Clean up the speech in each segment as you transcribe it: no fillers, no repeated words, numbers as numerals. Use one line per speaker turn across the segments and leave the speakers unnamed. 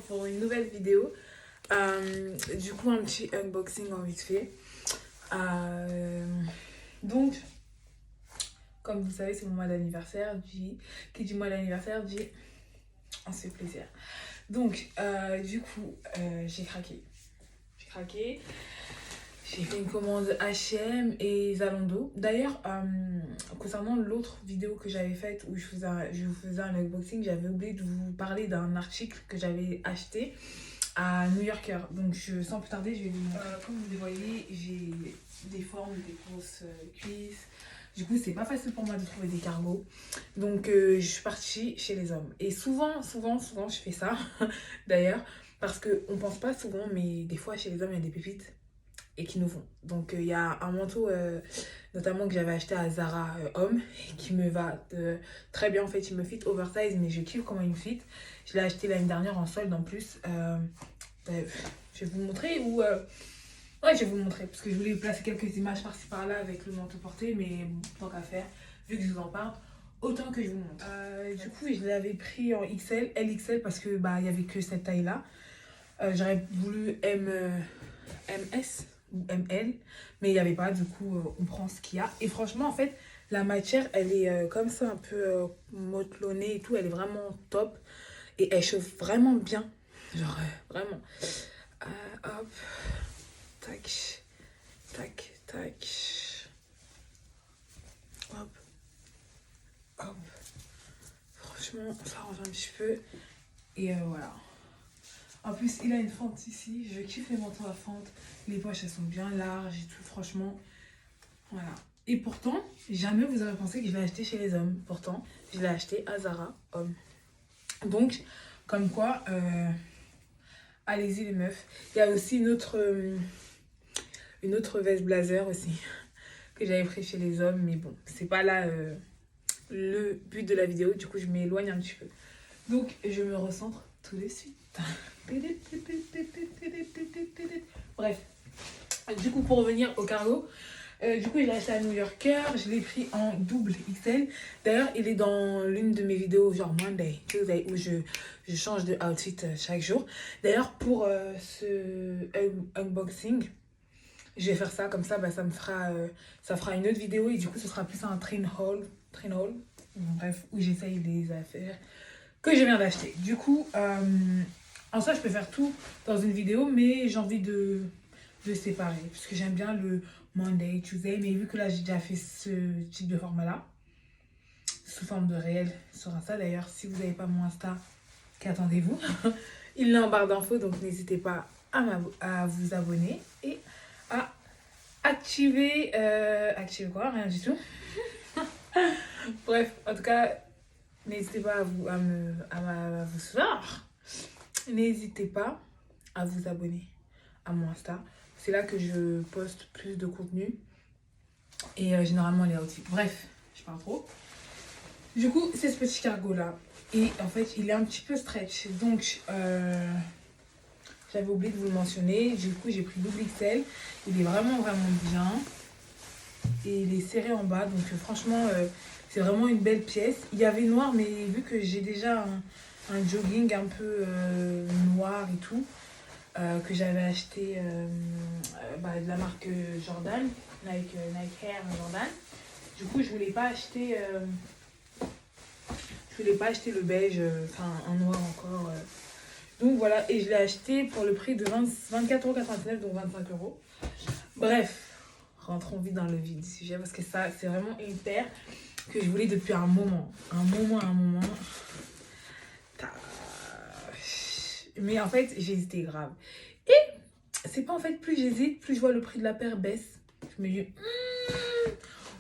pour une nouvelle vidéo. Du coup, un petit unboxing en vite fait. Donc, comme vous savez, c'est mon mois d'anniversaire. Qui dit mois d'anniversaire dit on se fait plaisir. Donc, du coup, j'ai craqué. J'ai fait une commande H&M et Zalando. D'ailleurs, concernant l'autre vidéo que j'avais faite où je vous faisais un unboxing, j'avais oublié de vous parler d'un article que j'avais acheté à New Yorker. Donc, sans plus tarder, je vais vous montrer. Comme vous le voyez, j'ai des formes, des grosses cuisses. Du coup, c'est pas facile pour moi de trouver des cargos. Donc, je suis partie chez les hommes. Et souvent, je fais ça, d'ailleurs, parce qu'on pense pas souvent, mais des fois, chez les hommes, il y a des pépites et qui nous vont. Donc il y a un manteau notamment que j'avais acheté à Zara homme qui me va très bien en fait, il me fit oversize mais je kiffe comment il me fit. Je l'ai acheté l'année dernière en solde en plus. Je vais vous montrer ou ouais, je vais vous montrer parce que je voulais placer quelques images par-ci par-là avec le manteau porté mais bon, tant qu'à faire, vu que je vous en parle, autant que je vous montre. Du coup, je l'avais pris en XL, LXL parce que bah il y avait que cette taille là. J'aurais voulu MS ou ML, mais il n'y avait pas, du coup on prend ce qu'il y a. Et franchement en fait la matière elle est comme ça un peu motelonnée et tout, elle est vraiment top et elle chauffe vraiment bien, genre vraiment. Hop, tac, tac, tac, hop, hop, franchement ça range un petit peu et voilà. En plus, il a une fente ici. Je kiffe les manteaux à fente. Les poches, elles sont bien larges et tout. Franchement, voilà. Et pourtant, jamais vous aurez pensé que je l'ai acheté chez les hommes. Pourtant, je l'ai acheté à Zara homme. Donc, comme quoi, allez-y les meufs. Il y a aussi une autre veste blazer aussi que j'avais pris chez les hommes. Mais bon, c'est pas là le but de la vidéo. Du coup, je m'éloigne un petit peu. Donc, je me recentre tout de suite. Bref, du coup pour revenir au cargo, du coup je l'ai acheté à New Yorker, je l'ai pris en double XL. D'ailleurs il est dans l'une de mes vidéos genre Monday, Tuesday où je change de outfit chaque jour. D'ailleurs pour ce unboxing, je vais faire ça comme ça, bah, ça fera une autre vidéo et du coup ce sera plus un train haul, bref, où j'essaye les affaires que je viens d'acheter. Du coup, en soi, je peux faire tout dans une vidéo, mais j'ai envie de séparer. Parce que j'aime bien le Monday, Tuesday. Mais vu que là, j'ai déjà fait ce type de format-là, sous forme de réel sur Insta. D'ailleurs, si vous n'avez pas mon Insta, qu'attendez-vous? Il est en barre d'infos, donc n'hésitez pas à vous abonner et à activer... activer quoi? Rien du tout. Bref, en tout cas, n'hésitez pas à vous suivre. N'hésitez pas à vous abonner à mon Insta. C'est là que je poste plus de contenu. Et généralement les outfits. Bref, je parle trop. Du coup, c'est ce petit cargo là. Et en fait, il est un petit peu stretch. Donc, j'avais oublié de vous le mentionner. Du coup, j'ai pris double XL. Il est vraiment bien. Et il est serré en bas. Donc, franchement, c'est vraiment une belle pièce. Il y avait noir, mais vu que j'ai déjà un jogging un peu noir et tout, que j'avais acheté de la marque Jordan, Nike Air Jordan. Du coup, je voulais pas acheter le beige, enfin un noir encore. Donc voilà, et je l'ai acheté pour le prix de 24,99 €, donc 25 €. Bref, rentrons vite dans le vif du sujet parce que ça, c'est vraiment une paire que je voulais depuis un moment. Mais en fait, j'hésitais grave. Et c'est pas en fait, plus j'hésite, plus je vois le prix de la paire baisse. Je me dis,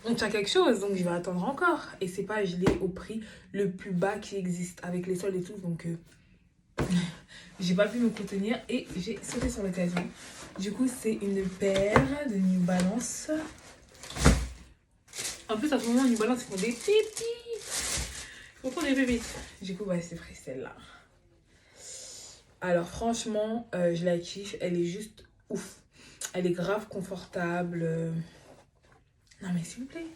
on tient quelque chose, donc je vais attendre encore. Et c'est pas, je l'ai au prix le plus bas qui existe avec les soldes et tout. Donc, j'ai pas pu me contenir et j'ai sauté sur l'occasion. Du coup, c'est une paire de New Balance. En plus, à ce moment, New Balance, ils font des pépites. Ils font des pépites. Du coup, c'est pris celle-là. Alors franchement, je la kiffe. Elle est juste ouf. Elle est grave confortable. Non mais s'il vous plaît.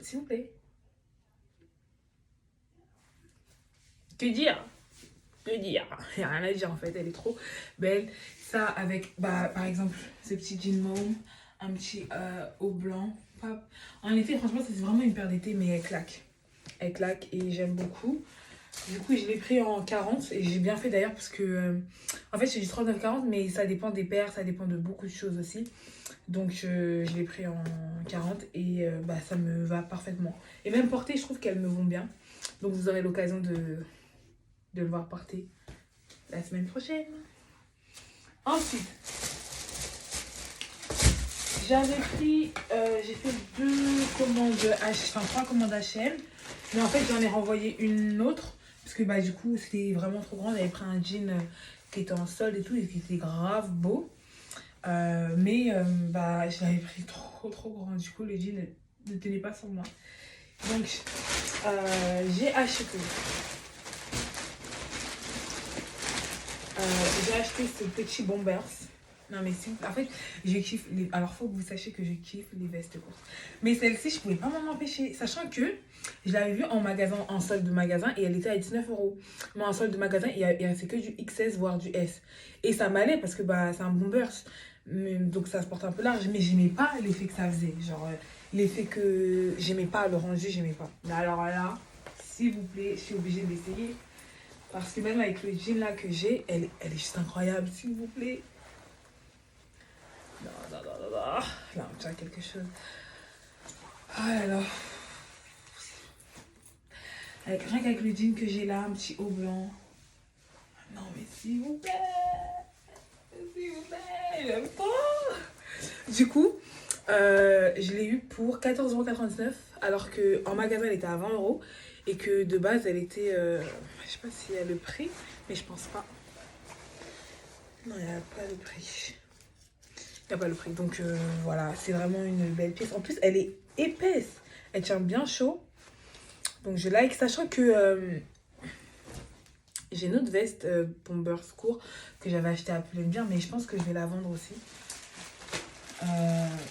S'il vous plaît. Que dire? Que dire? Il n'y a rien à dire en fait, elle est trop belle. Ça avec, bah, par exemple, ce petit jean mauve, un petit haut blanc. En été, franchement, c'est vraiment une paire d'été, mais elle claque. Elle claque et j'aime beaucoup. Du coup, je l'ai pris en 40 et j'ai bien fait d'ailleurs parce que, en fait, j'ai du 39,40 mais ça dépend des paires, ça dépend de beaucoup de choses aussi. Donc, je l'ai pris en 40 et bah, ça me va parfaitement. Et même portée, je trouve qu'elles me vont bien. Donc, vous aurez l'occasion de le voir porter la semaine prochaine. Ensuite, j'avais pris, j'ai fait trois commandes H&M. Mais en fait, j'en ai renvoyé une autre. Parce que bah, du coup, c'était vraiment trop grand. J'avais pris un jean qui était en solde et tout, et qui était grave beau. Bah, je l'avais pris trop grand. Du coup, le jean ne tenait pas sur moi. Donc, j'ai acheté ce petit Bombers. Non, mais si, en fait, je kiffe les. Alors, faut que vous sachiez que je kiffe les vestes courtes. Mais celle-ci, je pouvais pas m'en empêcher. Sachant que je l'avais vue en magasin, en solde de magasin, et elle était à 19 €. Mais en solde de magasin, il restait que du XS, voire du S. Et ça m'allait parce que bah, c'est un Bombers. Donc, ça se porte un peu large. Mais j'aimais pas l'effet que ça faisait. Genre, l'effet que j'aimais pas, le rendu, j'aimais pas. Mais alors là, s'il vous plaît, je suis obligée d'essayer. Parce que même avec le jean là que j'ai, elle est juste incroyable, s'il vous plaît. Non. Là, on tient quelque chose. Ah là là. Rien qu'avec le jean que j'ai là, un petit haut blanc. Non, mais s'il vous plaît. S'il vous plaît, j'aime pas. Du coup, je l'ai eu pour 14,99 €, alors qu'en magasin, elle était à 20 € et que de base, elle était. Je sais pas s'il y a le prix, mais je pense pas. Non, il n'y a pas le prix. Il n'y a pas le prix. Donc voilà, c'est vraiment une belle pièce. En plus, elle est épaisse. Elle tient bien chaud. Donc je like, sachant que j'ai une autre veste Bombers court que j'avais acheté à Pull&Bear, mais je pense que je vais la vendre aussi.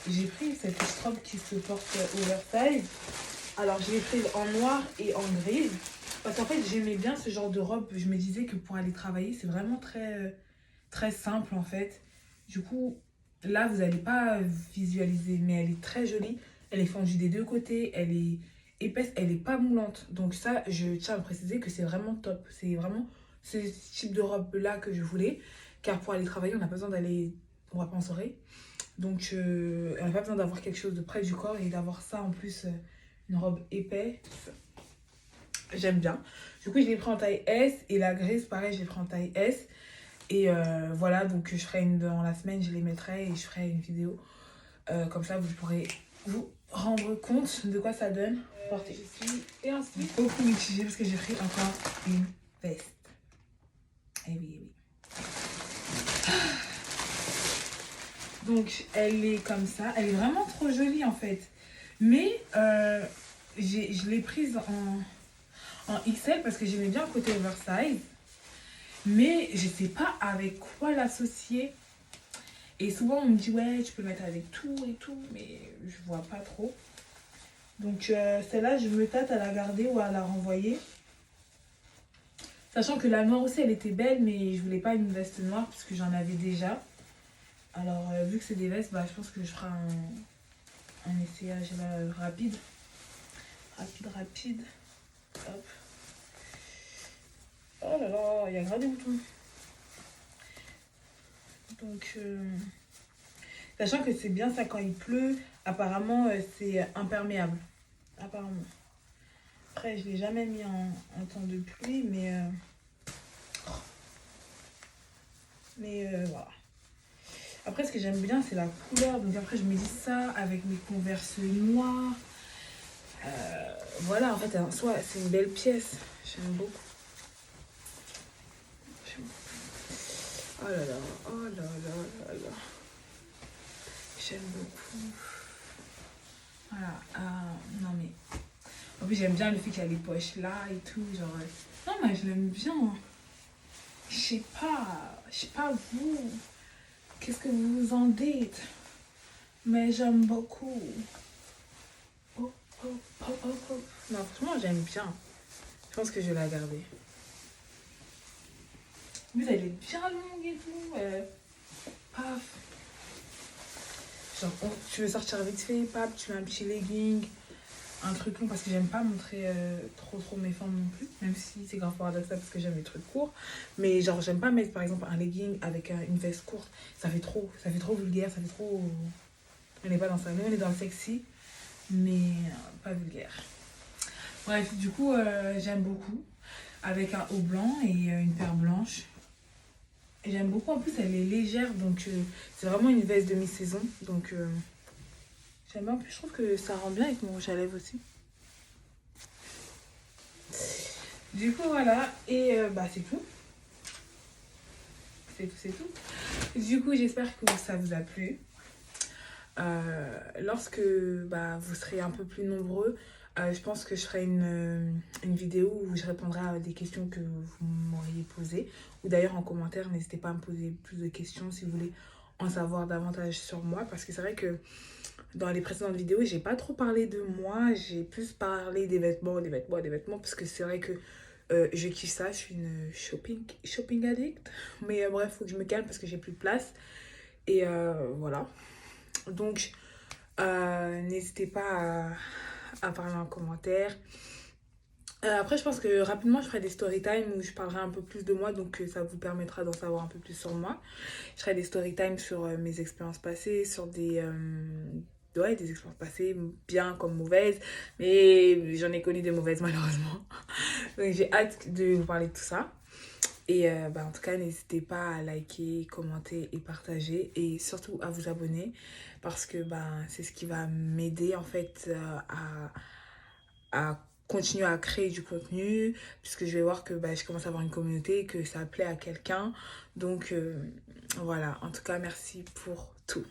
J'ai pris cette robe qui se porte oversize. Alors je l'ai prise en noir et en grise. Parce qu'en fait j'aimais bien ce genre de robe. Je me disais que pour aller travailler, c'est vraiment très simple en fait. Du coup, là vous n'allez pas visualiser, mais elle est très jolie. Elle est fendue des deux côtés, elle est épaisse, elle est pas moulante. Donc ça, je tiens à préciser que c'est vraiment top. C'est vraiment ce type de robe là que je voulais. Car pour aller travailler, on n'a pas besoin d'aller, on va pas en soirée. Donc on n'a pas besoin d'avoir quelque chose de près du corps et d'avoir ça en plus, une robe épaisse. J'aime bien. Du coup, je l'ai pris en taille S et la grise, pareil, je l'ai pris en taille S. Et voilà, donc je ferai dans la semaine, je les mettrai et je ferai une vidéo. Comme ça, vous pourrez vous rendre compte de quoi ça donne. Porter. Et ensuite, beaucoup mitigée parce que j'ai pris encore une veste. Eh oui, eh oui. Donc, elle est comme ça. Elle est vraiment trop jolie en fait. Mais je l'ai prise en XL parce que j'aimais bien le côté oversize. Mais je sais pas avec quoi l'associer. Et souvent on me dit ouais tu peux le mettre avec tout et tout. Mais je vois pas trop. Donc celle-là je me tâte à la garder ou à la renvoyer. Sachant que la noire aussi elle était belle. Mais je voulais pas une veste noire parce que j'en avais déjà. Alors vu que c'est des vestes, bah, je pense que je ferai un essayage là, rapide. Rapide. Hop. Oh là là, il y a grave des boutons. Donc, sachant que c'est bien ça quand il pleut, apparemment c'est imperméable. Apparemment. Après, je ne l'ai jamais mis en temps de pluie, mais voilà. Après, ce que j'aime bien, c'est la couleur. Donc après, je me dis ça avec mes Converse noirs. Voilà, en fait, en soi, c'est une belle pièce. J'aime beaucoup. Oh là là, oh là là là là. J'aime beaucoup. Voilà, non mais... En plus, j'aime bien le fait qu'il y a les poches là et tout, genre... Non, mais je l'aime bien. Je sais pas vous. Qu'est-ce que vous en dites? Mais j'aime beaucoup. Oh. Non, franchement, j'aime bien. Je pense que je vais la garder. Mais elle est bien longue et tout. Paf. Genre, tu veux sortir vite fait, paf, tu mets un petit legging, un truc long parce que j'aime pas montrer trop mes formes non plus, même si c'est grave paradoxal parce que j'aime les trucs courts. Mais genre, j'aime pas mettre par exemple un legging avec une veste courte. Ça fait trop vulgaire, ça fait trop. On n'est pas dans ça. Nous, on est dans le sexy, mais pas vulgaire. Bref, du coup, j'aime beaucoup. Avec un haut blanc et une paire blanche. Et j'aime beaucoup, en plus, elle est légère, donc c'est vraiment une veste de mi-saison. Donc, j'aime bien. En plus, je trouve que ça rend bien avec mon rouge à lèvres aussi. Du coup, voilà. Et bah, c'est tout. C'est tout. Du coup, j'espère que ça vous a plu. Lorsque bah, vous serez un peu plus nombreux, je pense que je ferai une vidéo où je répondrai à des questions que vous m'auriez posées. Ou d'ailleurs en commentaire, n'hésitez pas à me poser plus de questions si vous voulez en savoir davantage sur moi. Parce que c'est vrai que dans les précédentes vidéos, j'ai pas trop parlé de moi. J'ai plus parlé des vêtements. Parce que c'est vrai que je kiffe ça. Je suis une shopping addict. Mais bref, faut que je me calme parce que j'ai plus de place. Et voilà. Donc, n'hésitez pas à parler en commentaire. Après, je pense que rapidement, je ferai des story time où je parlerai un peu plus de moi, donc ça vous permettra d'en savoir un peu plus sur moi. Je ferai des story time sur mes expériences passées, sur ouais, des expériences passées, bien comme mauvaises, mais j'en ai connu des mauvaises malheureusement. Donc j'ai hâte de vous parler de tout ça. Et bah, en tout cas, n'hésitez pas à liker, commenter et partager. Et surtout à vous abonner. Parce que bah, c'est ce qui va m'aider en fait à continuer à créer du contenu. Puisque je vais voir que bah, je commence à avoir une communauté, que ça plaît à quelqu'un. Donc voilà, en tout cas, merci pour tout.